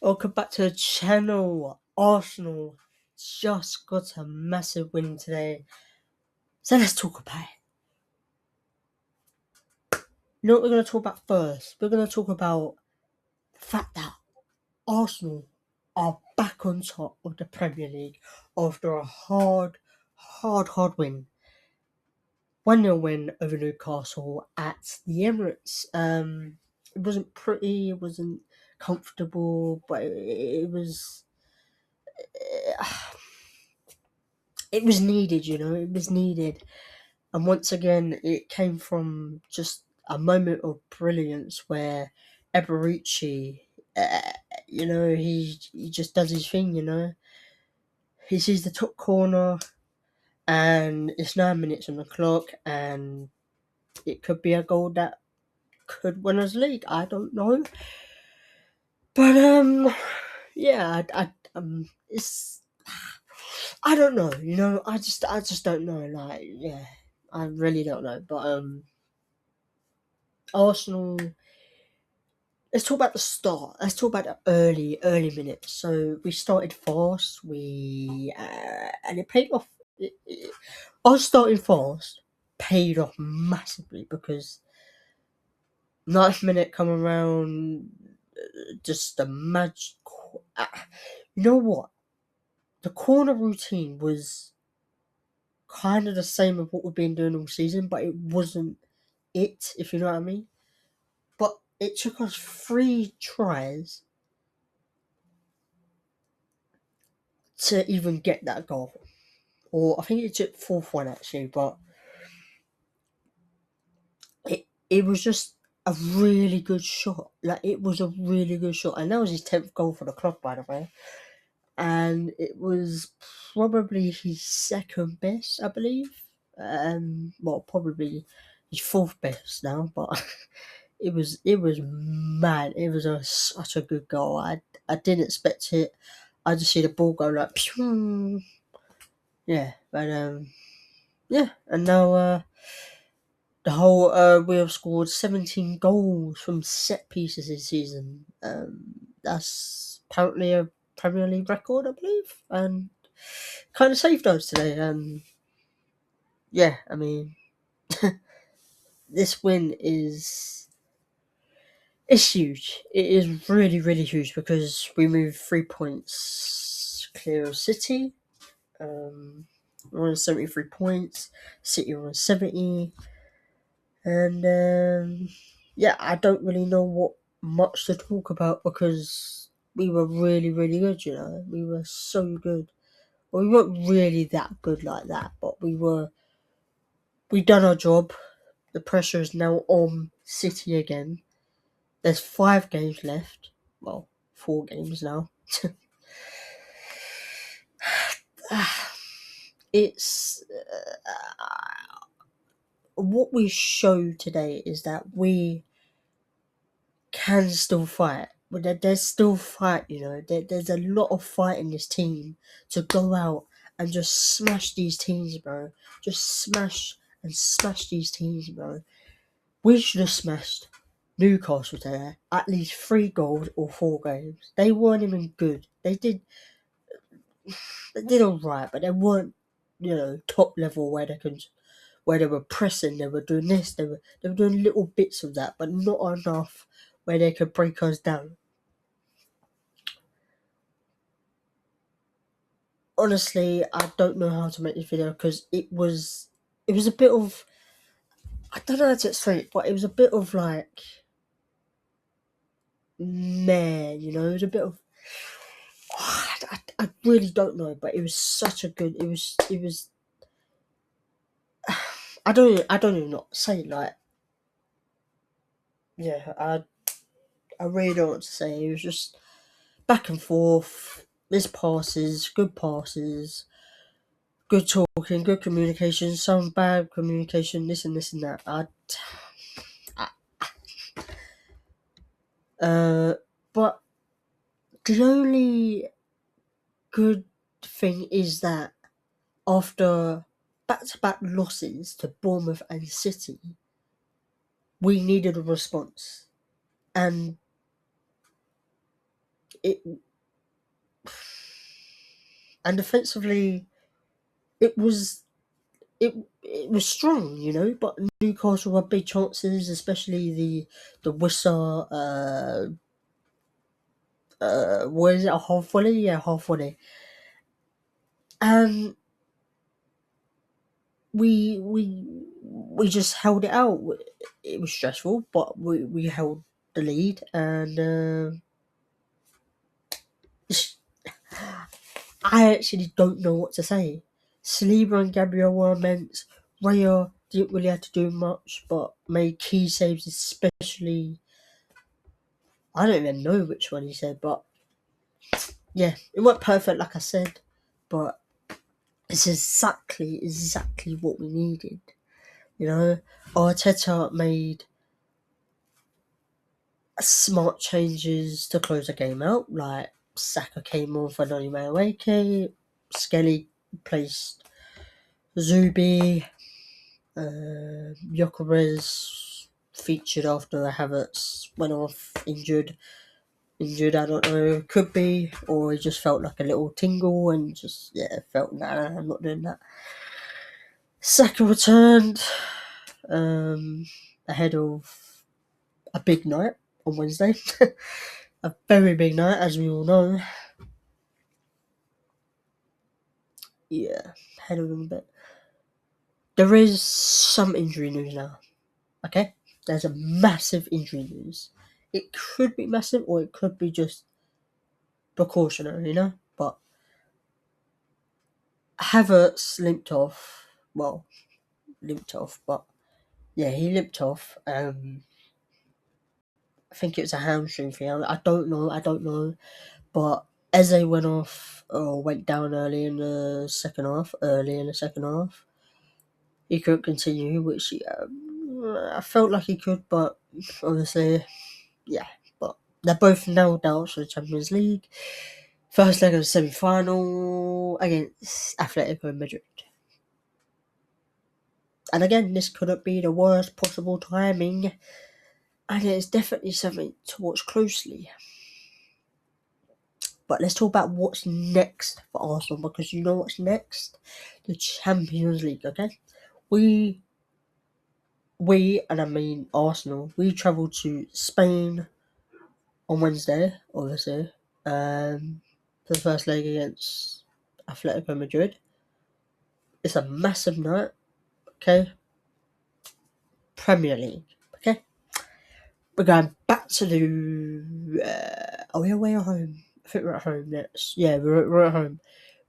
Welcome back to the channel. Arsenal just got a massive win today. So let's talk about it. You know what we're going to talk about first? We're going to talk about the fact that Arsenal are back on top of the Premier League after a hard win. 1-0 win over Newcastle at the Emirates. It wasn't pretty, it wasn't comfortable, but it was... It was needed, it was needed. And once again, it came from just a moment of brilliance where Eberechi, he just does his thing, He sees the top corner and it's 9 minutes on the clock and it could be a goal that could win us league. I don't know. But, yeah, it's... I don't know, I just don't know, I really don't know, but, Arsenal, let's talk about the start, let's talk about the early minutes. So we started fast, and it paid off, us starting fast paid off massively because 9th minute come around, just a magic, you know what? The corner routine was kind of the same of what we've been doing all season, but it wasn't it, if you know what I mean. But it took us 3 tries to even get that goal. Or I think it took 4th one actually, but it was just a really good shot. It was a really good shot. And that was his 10th goal for the club, by the way. And it was probably his 2nd best, I believe. Well, probably his 4th best now, but it was mad. It was such a good goal. I didn't expect it. I just see the ball go like, pew! Yeah, but yeah, and now the whole we have scored 17 goals from set pieces this season. That's apparently a Premier League record, I believe, and kind of saved us today. Yeah, I mean, this win is huge. It is really, really huge because we moved 3 points clear of City. We're on 73 points. City are on 70. And yeah, I don't really know what much to talk about because we were really, really good, We were so good. Well, we weren't really that good like that, but we done our job. The pressure is now on City again. There's 5 games left. Well, 4 games now. It's what we showed today is that we can still fight. But there's still fight, There's a lot of fight in this team to go out and just smash these teams, bro. Just smash and smash these teams, bro. We should have smashed Newcastle today. At least 3 goals or 4 games. They weren't even good. They did alright, but they weren't, top level where they were pressing, they were doing this, they were doing little bits of that, but not enough where they could break us down. Honestly, I don't know how to make this video because it was a bit of, I don't know how to explain it, but it was a bit of like, meh, it was a bit of, I really don't know, but it was such a good, it was, I don't even know what to say, yeah, I really don't know what to say. It was just back and forth, missed passes, good talking, good communication, some bad communication, this and that. But the only good thing is that after back-to-back losses to Bournemouth and City, we needed a response. And it and defensively it was it was strong, you know. But Newcastle had big chances, especially the Wissa. What is it? A half volley? Yeah, half volley. And we just held it out. It was stressful, but we held the lead, and I actually don't know what to say. Saliba and Gabriel were immense. Raya didn't really have to do much, but made key saves, especially. I don't even know which one he said, but yeah, it wasn't perfect, like I said, but it's exactly what we needed. You know, Arteta made smart changes to close the game out, like Saka came on for Noni Madueke, Skelly placed Zubi, Gyökeres featured after Havertz went off injured. I don't know, could be, or he just felt like a little tingle and just, yeah, felt, nah, I'm not doing that. Saka returned ahead of a big night on Wednesday. A very big night, as we all know. Yeah, ahead of them a bit. There is some injury news now, okay? There's a massive injury news. It could be massive or it could be just precautionary, you know? But Havertz limped off. Well, limped off, but yeah, he limped off. I think it was a hamstring thing. I don't know. But Eze went off or went down early in the second half. He couldn't continue, which I felt like he could, but obviously, yeah. But they're both now out for the Champions League. First leg of the semi-final against Atlético Madrid. And again, this couldn't be the worst possible timing, and it's definitely something to watch closely. But let's talk about what's next for Arsenal, because you know what's next? The Champions League, okay? We and I mean Arsenal, we travel to Spain on Wednesday, obviously, for the first leg against Atletico Madrid. It's a massive night, okay? Premier League, okay? We're going back to the. Are we away or home? I think we're at home next. Yeah, we're at home.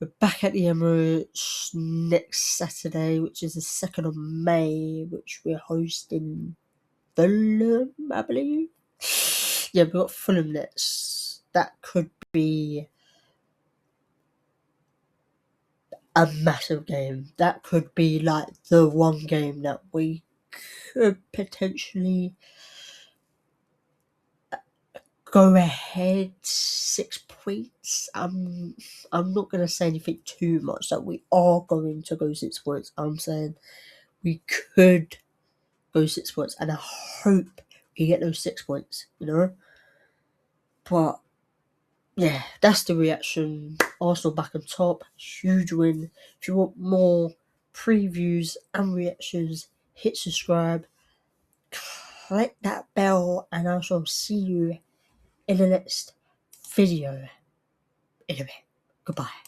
We're back at the Emirates next Saturday, which is the 2nd of May, which we're hosting Fulham, I believe. Yeah, we've got Fulham next. That could be a massive game. That could be like the one game that we could potentially go ahead 6 points. I'm not gonna say anything too much that we are going to go 6 points. I'm saying we could go 6 points, and I hope we get those 6 points, you know. But yeah, that's the reaction. Arsenal back on top, huge win. If you want more previews and reactions, hit subscribe, click that bell, and I shall see you in the next video in a bit. Goodbye.